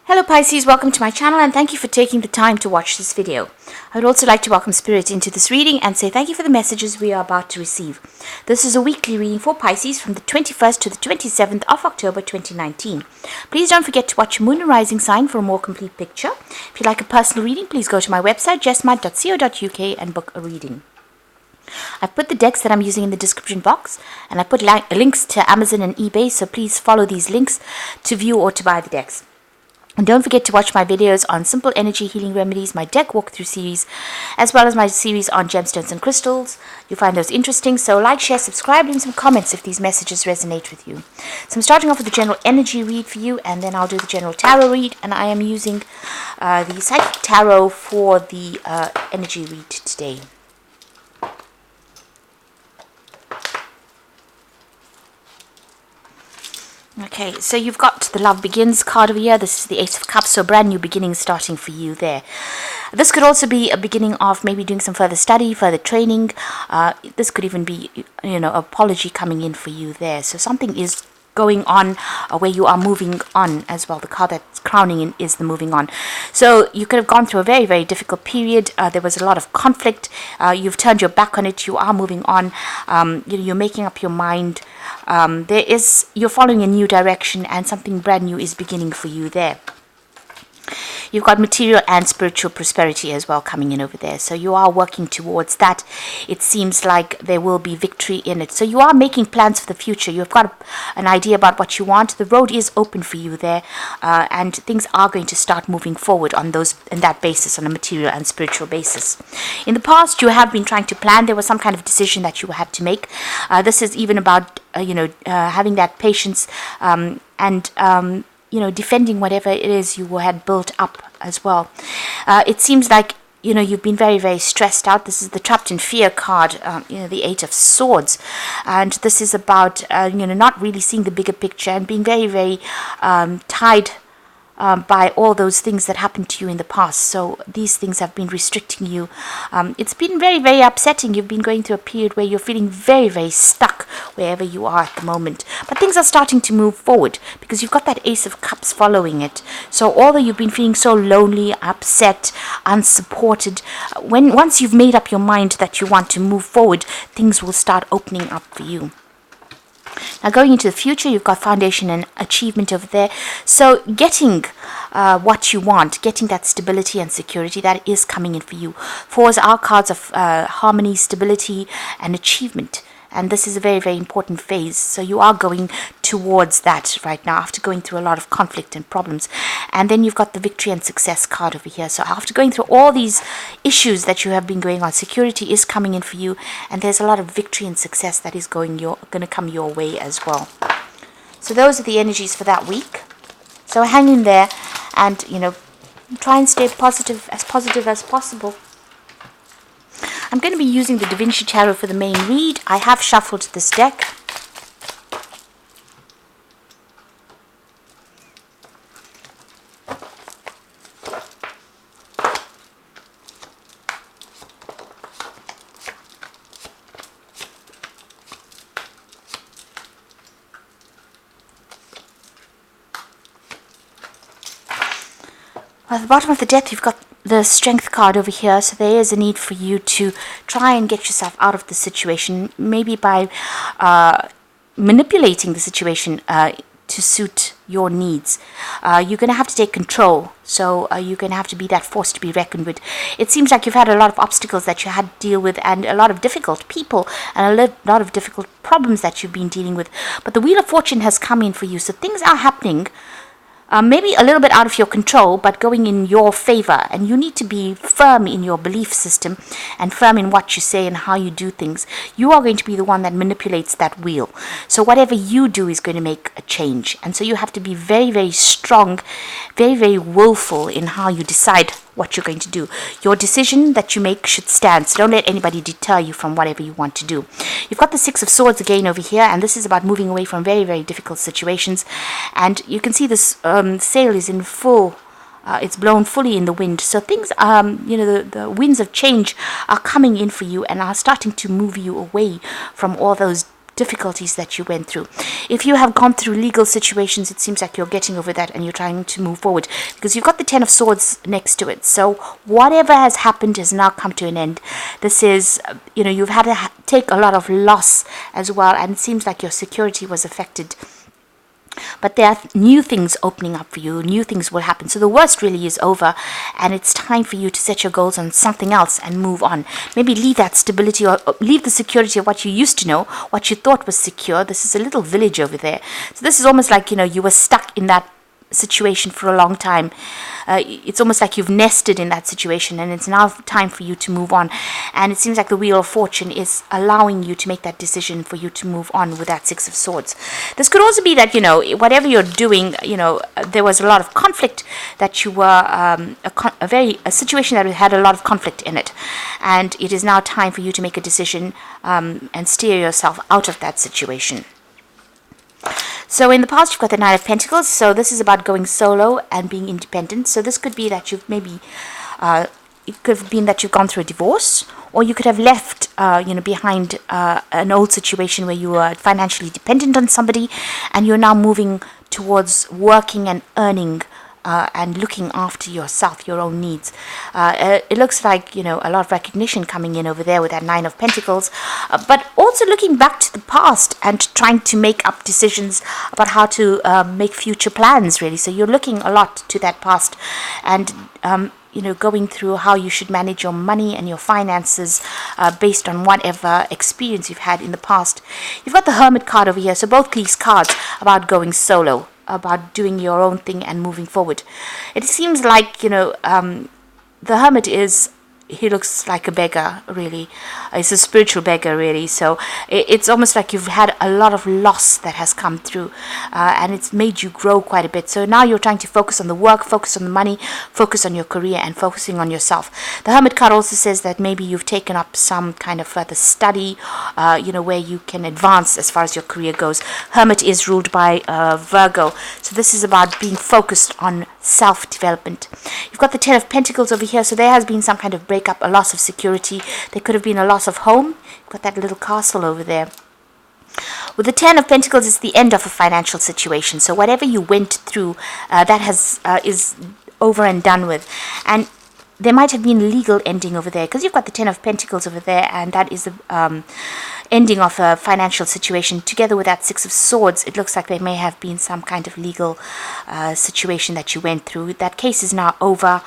Hello Pisces, welcome to my channel and thank you for taking the time to watch this video. I would also like to welcome Spirit into this reading and say thank you for the messages we are about to receive. This is a weekly reading for Pisces from the 21st to the 27th of October 2019. Please don't forget to watch your moon and rising sign for a more complete picture. If you'd like a personal reading, please go to my website jessmad.co.uk and book a reading. I've put the decks that I'm using in the description box and I put links to Amazon and eBay, so please follow these links to view or to buy the decks. And don't forget to watch my videos on simple energy healing remedies, my deck walkthrough series, as well as my series on gemstones and crystals. You'll find those interesting, so like, share, subscribe, leave some comments if these messages resonate with you. So I'm starting off with the general energy read for you, and then I'll do the general tarot read, and I am using the psychic tarot for the energy read today. Okay, so you've got the Love Begins card over here. This is the Ace of Cups, so brand new beginning starting for you there. This could also be a beginning of maybe doing some further study, further training. This could even be, apology coming in for you there. So something is going on where you are moving on as well. The card that's crowning in is the moving on. So you could have gone through a very, very difficult period. There was a lot of conflict. You've turned your back on it. You are moving on. You're making up your mind. You're following a new direction and something brand new is beginning for you there. You've got material and spiritual prosperity as well coming in over there. So you are working towards that. It seems like there will be victory in it. So you are making plans for the future. You've got an idea about what you want. The road is open for you there. And things are going to start moving forward on that basis, on a material and spiritual basis. In the past, you have been trying to plan. There was some kind of decision that you had to make. This is even about, having that patience and defending whatever it is you had built up as well. It seems like, you've been very, very stressed out. This is the Trapped in Fear card, the Eight of Swords. And this is about, not really seeing the bigger picture and being very, very tied by all those things that happened to you in the past. So these things have been restricting you. It's been very, very upsetting. You've been going through a period where you're feeling very, very stuck wherever you are at the moment. But things are starting to move forward because you've got that Ace of Cups following it. So although you've been feeling so lonely, upset, unsupported, once you've made up your mind that you want to move forward, things will start opening up for you. Now going into the future, you've got foundation and achievement over there. So getting what you want, getting that stability and security, that is coming in for you. Fours are cards of harmony, stability and achievement. And this is a very, very important phase. So you are going towards that right now after going through a lot of conflict and problems. And then you've got the victory and success card over here. So after going through all these issues that you have been going on, security is coming in for you. And there's a lot of victory and success that is going to come your way as well. So those are the energies for that week. So hang in there and, try and stay positive as possible. I'm going to be using the Vinci Tarot for the main read. I have shuffled this deck. At the bottom of the deck, you've got the Strength card over here, so there is a need for you to try and get yourself out of the situation, maybe by manipulating the situation to suit your needs. You're going to have to take control, so you're going to have to be that force to be reckoned with. It seems like you've had a lot of obstacles that you had to deal with and a lot of difficult people and a lot of difficult problems that you've been dealing with, but the Wheel of Fortune has come in for you, so things are happening. Maybe a little bit out of your control, but going in your favor. And you need to be firm in your belief system and firm in what you say and how you do things. You are going to be the one that manipulates that wheel. So whatever you do is going to make a change. And so you have to be very, very strong, very, very willful in how you decide what you're going to do. Your decision that you make should stand. So don't let anybody deter you from whatever you want to do. You've got the Six of Swords again over here, and this is about moving away from very, very difficult situations. And you can see this sail is in full. It's blown fully in the wind. So things, the winds of change are coming in for you and are starting to move you away from all those difficulties that you went through. If you have gone through legal situations, it seems like you're getting over that and you're trying to move forward, because you've got the Ten of Swords next to it. So whatever has happened has now come to an end. This is, you've had to take a lot of loss as well, and it seems like your security was affected. But there are new things opening up for you. New things will happen. So the worst really is over, and it's time for you to set your goals on something else and move on. Maybe leave that stability or leave the security of what you used to know, what you thought was secure. This is a little village over there. So this is almost like, you were stuck in that situation for a long time. It's almost like you've nested in that situation, and it's now time for you to move on. And it seems like the Wheel of Fortune is allowing you to make that decision for you to move on with that Six of Swords. This could also be that, whatever you're doing, there was a lot of conflict, that you were a situation that had a lot of conflict in it, and it is now time for you to make a decision and steer yourself out of that situation. So in the past, you've got the Nine of Pentacles. So this is about going solo and being independent. So this could be that you've maybe, it could have been that you've gone through a divorce, or you could have left, behind an old situation where you were financially dependent on somebody, and you're now moving towards working and earning and looking after yourself, your own needs. It looks like, a lot of recognition coming in over there with that Nine of Pentacles, but also looking back to the past and trying to make up decisions about how to make future plans, really. So you're looking a lot to that past, and going through how you should manage your money and your finances based on whatever experience you've had in the past. You've got the Hermit card over here. So both these cards about going solo, about doing your own thing and moving forward. It seems like, the Hermit he looks like a beggar, really. He's a spiritual beggar, really. So it's almost like you've had a lot of loss that has come through, and it's made you grow quite a bit. So now you're trying to focus on the work, focus on the money, focus on your career, and focusing on yourself. The Hermit card also says that maybe you've taken up some kind of further study, where you can advance as far as your career goes. Hermit is ruled by Virgo. So this is about being focused on self-development. You've got the Ten of Pentacles over here. So there has been some kind of breakup, a loss of security. There could have been a loss of home. You've got that little castle over there. With the Ten of Pentacles, it's the end of a financial situation. So whatever you went through, that is over and done with. And there might have been a legal ending over there, because you've got the Ten of Pentacles over there, and that is the ending of a financial situation. Together with that Six of Swords, it looks like there may have been some kind of legal situation that you went through. That case is now over.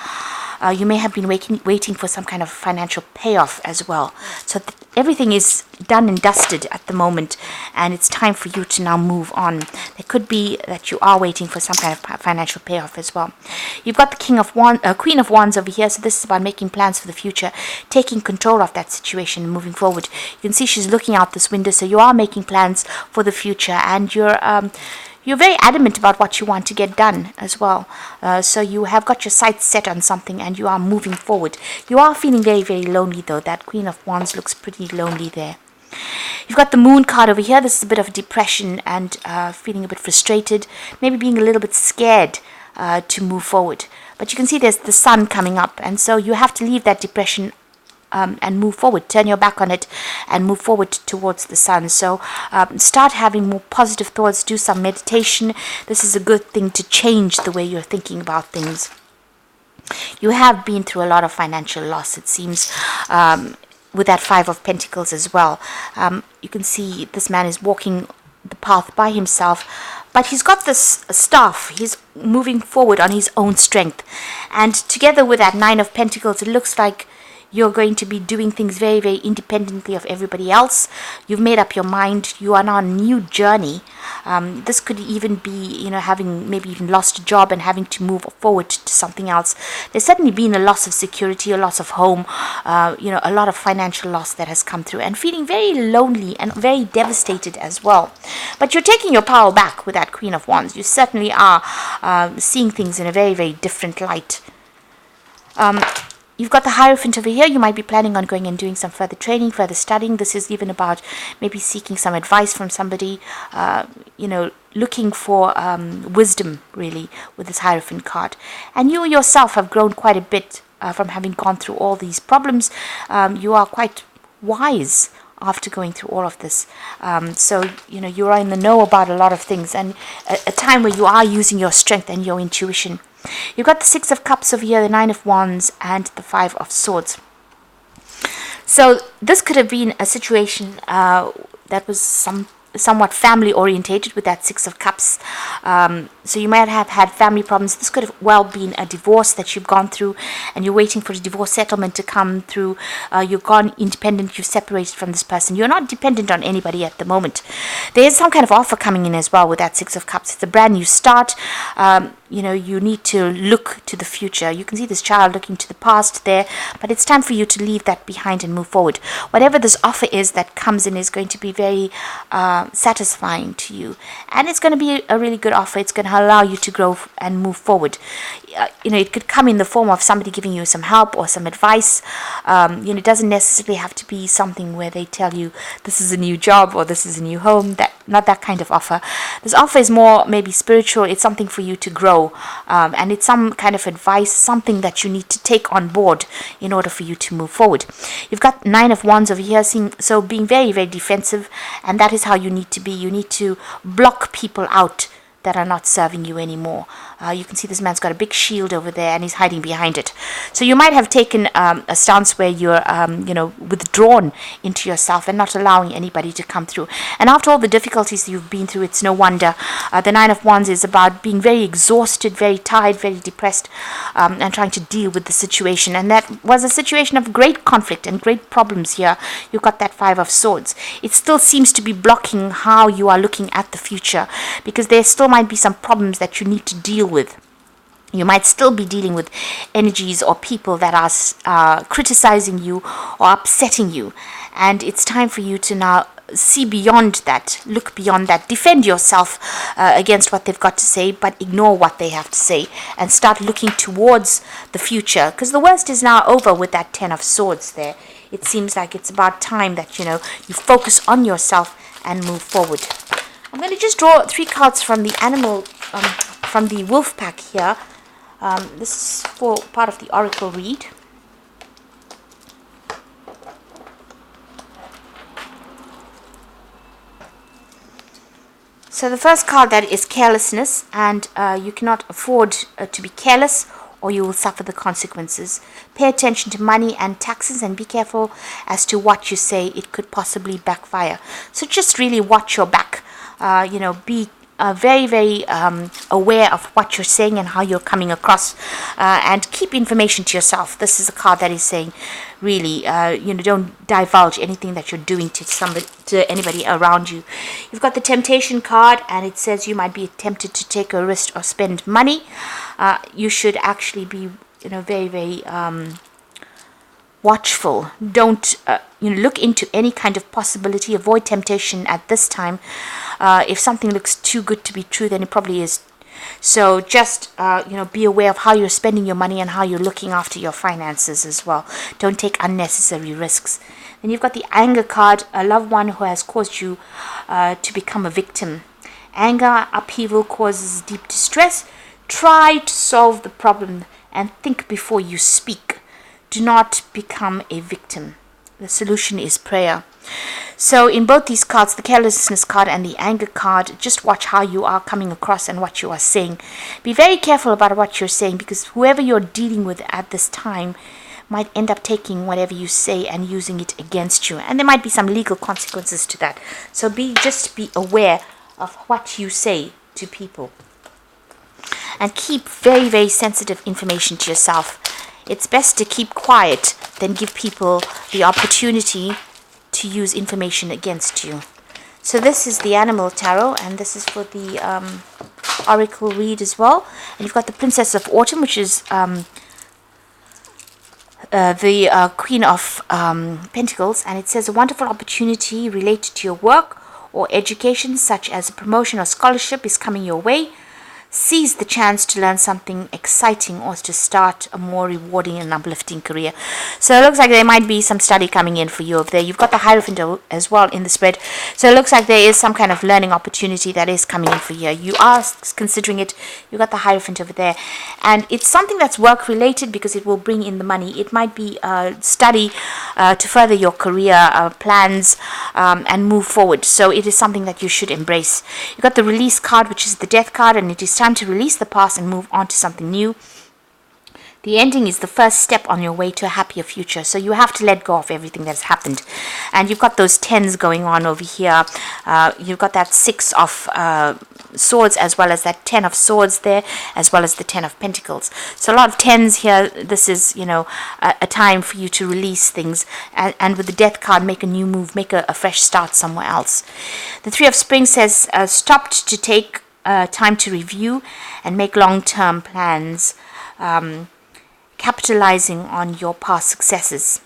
You may have been waiting for some kind of financial payoff as well. So everything is done and dusted at the moment, and it's time for you to now move on. There could be that you are waiting for some kind of financial payoff as well. You've got the Queen of Wands over here. So this is about making plans for the future, taking control of that situation and moving forward. You can see she's looking out this window. So you are making plans for the future, and you're very adamant about what you want to get done as well. So you have got your sights set on something, and you are moving forward. You are feeling very, very lonely, though. That Queen of Wands looks pretty lonely there. You've got the Moon card over here. This is a bit of depression and feeling a bit frustrated, maybe being a little bit scared to move forward. But you can see there's the Sun coming up, and so you have to leave that depression and move forward. Turn your back on it and move forward towards the Sun. So start having more positive thoughts. Do some meditation. This is a good thing to change the way you're thinking about things. You have been through a lot of financial loss, it seems, with that Five of Pentacles as well. You can see this man is walking the path by himself, but he's got this staff. He's moving forward on his own strength. And together with that Nine of Pentacles, it looks like you're going to be doing things very, very independently of everybody else. You've made up your mind. You are on a new journey. This could even be, having maybe even lost a job and having to move forward to something else. There's certainly been a loss of security, a loss of home, a lot of financial loss that has come through, and feeling very lonely and very devastated as well. But you're taking your power back with that Queen of Wands. You certainly are seeing things in a very, very different light. You've got the Hierophant over here. You might be planning on going and doing some further training, further studying. This is even about maybe seeking some advice from somebody, looking for wisdom, really, with this Hierophant card. And you yourself have grown quite a bit from having gone through all these problems. You are quite wise after going through all of this. So, you are in the know about a lot of things, and a time where you are using your strength and your intuition. You've got the Six of Cups over here, the Nine of Wands, and the Five of Swords. So this could have been a situation that was somewhat family orientated with that Six of Cups. So you might have had family problems. This could have well been a divorce that you've gone through, and you're waiting for a divorce settlement to come through. You've gone independent, you've separated from this person. You're not dependent on anybody at the moment. There's some kind of offer coming in as well with that Six of Cups. It's a brand new start. You need to look to the future. You can see this child looking to the past there, but it's time for you to leave that behind and move forward. Whatever this offer is that comes in is going to be very satisfying to you, and it's going to be a really good offer. It's going to allow you to grow and move forward. It could come in the form of somebody giving you some help or some advice. It doesn't necessarily have to be something where they tell you this is a new job or this is a new home. Not that kind of offer. This offer is more maybe spiritual. It's something for you to grow, and it's some kind of advice, something that you need to take on board in order for you to move forward. You've got Nine of Wands over here, so being very, very defensive, and that is how you need to be. You need to block people out that are not serving you anymore. You can see this man's got a big shield over there, and he's hiding behind it. So you might have taken a stance where you're, withdrawn into yourself and not allowing anybody to come through. And after all the difficulties that you've been through, it's no wonder. The Nine of Wands is about being very exhausted, very tired, very depressed, and trying to deal with the situation. And that was a situation of great conflict and great problems here. You've got that Five of Swords. It still seems to be blocking how you are looking at the future, because there still might be some problems that you need to deal with. You might still be dealing with energies or people that are criticizing you or upsetting you, and it's time for you to now see beyond that, look beyond that, defend yourself against what they've got to say, but ignore what they have to say and start looking towards the future, because the worst is now over with that Ten of Swords there. It seems like it's about time that you focus on yourself and move forward. I'm going to just draw 3 cards from the animal, from the wolf pack here. This is for part of the oracle read. So the first card, that is carelessness, and you cannot afford to be careless, or you will suffer the consequences. Pay attention to money and taxes, and be careful as to what you say. It could possibly backfire. So just really watch your back. Be very, very aware of what you're saying and how you're coming across, and keep information to yourself. This is a card that is saying, really, don't divulge anything that you're doing to anybody around you. You've got the Temptation card, and it says you might be tempted to take a risk or spend money. You should actually be, very, very watchful. Don't look into any kind of possibility. Avoid temptation at this time. If something looks too good to be true, then it probably is. So just be aware of how you're spending your money and how you're looking after your finances as well. Don't take unnecessary risks. Then you've got the Anger card, a loved one who has caused you to become a victim. Anger, upheaval causes deep distress. Try to solve the problem and think before you speak. Do not become a victim. The solution is prayer. So in both these cards, the carelessness card and the anger card, just watch how you are coming across and what you are saying. Be very careful about what you're saying, because whoever you're dealing with at this time might end up taking whatever you say and using it against you. And there might be some legal consequences to that. So just be aware of what you say to people. And keep very, very sensitive information to yourself. It's best to keep quiet than give people the opportunity to use information against you. So this is the Animal Tarot, and this is for the Oracle read as well. And you've got the Princess of Autumn, which is the Queen of Pentacles, and it says a wonderful opportunity related to your work or education, such as a promotion or scholarship, is coming your way. seize the chance to learn something exciting or to start a more rewarding and uplifting career. So it looks like there might be some study coming in for you over there. You've got the Hierophant as well in the spread. So it looks like there is some kind of learning opportunity that is coming in for you. You are considering it. You've got the Hierophant over there. And it's something that's work related because it will bring in the money. It might be study to further your career plans and move forward. So it is something that you should embrace. You've got the Release card, which is the Death card, and it is time to release the past and move on to something new. The ending is the first step on your way to a happier future. So you have to let go of everything that's happened. And you've got those tens going on over here. You've got that 6 of swords as well as that 10 of swords there, as well as the 10 of pentacles. So a lot of tens here. This is, a time for you to release things. And with the Death card, make a new move, make a fresh start somewhere else. The 3 of Spring says, stopped to take time to review and make long-term plans. Capitalizing on your past successes.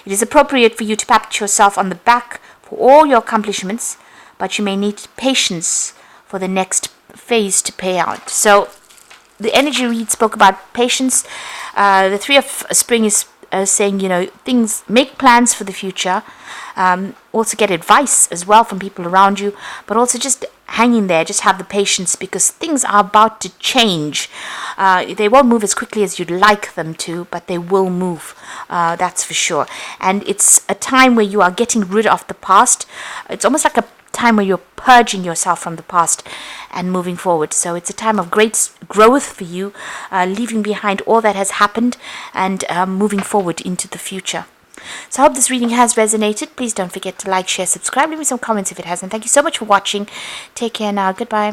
It is appropriate for you to pat yourself on the back for all your accomplishments, but you may need patience for the next phase to pay out. So the energy read spoke about patience. The 3 of Spring is saying, things, make plans for the future. Also get advice as well from people around you, but also just hang in there, just have the patience because things are about to change. They won't move as quickly as you'd like them to, but they will move, that's for sure. And it's a time where you are getting rid of the past. It's almost like a time where you're purging yourself from the past and moving forward. So it's a time of great growth for you, leaving behind all that has happened and moving forward into the future. So I hope this reading has resonated. Please don't forget to like, share, subscribe. Leave me some comments if it hasn't. Thank you so much for watching. Take care now. Goodbye.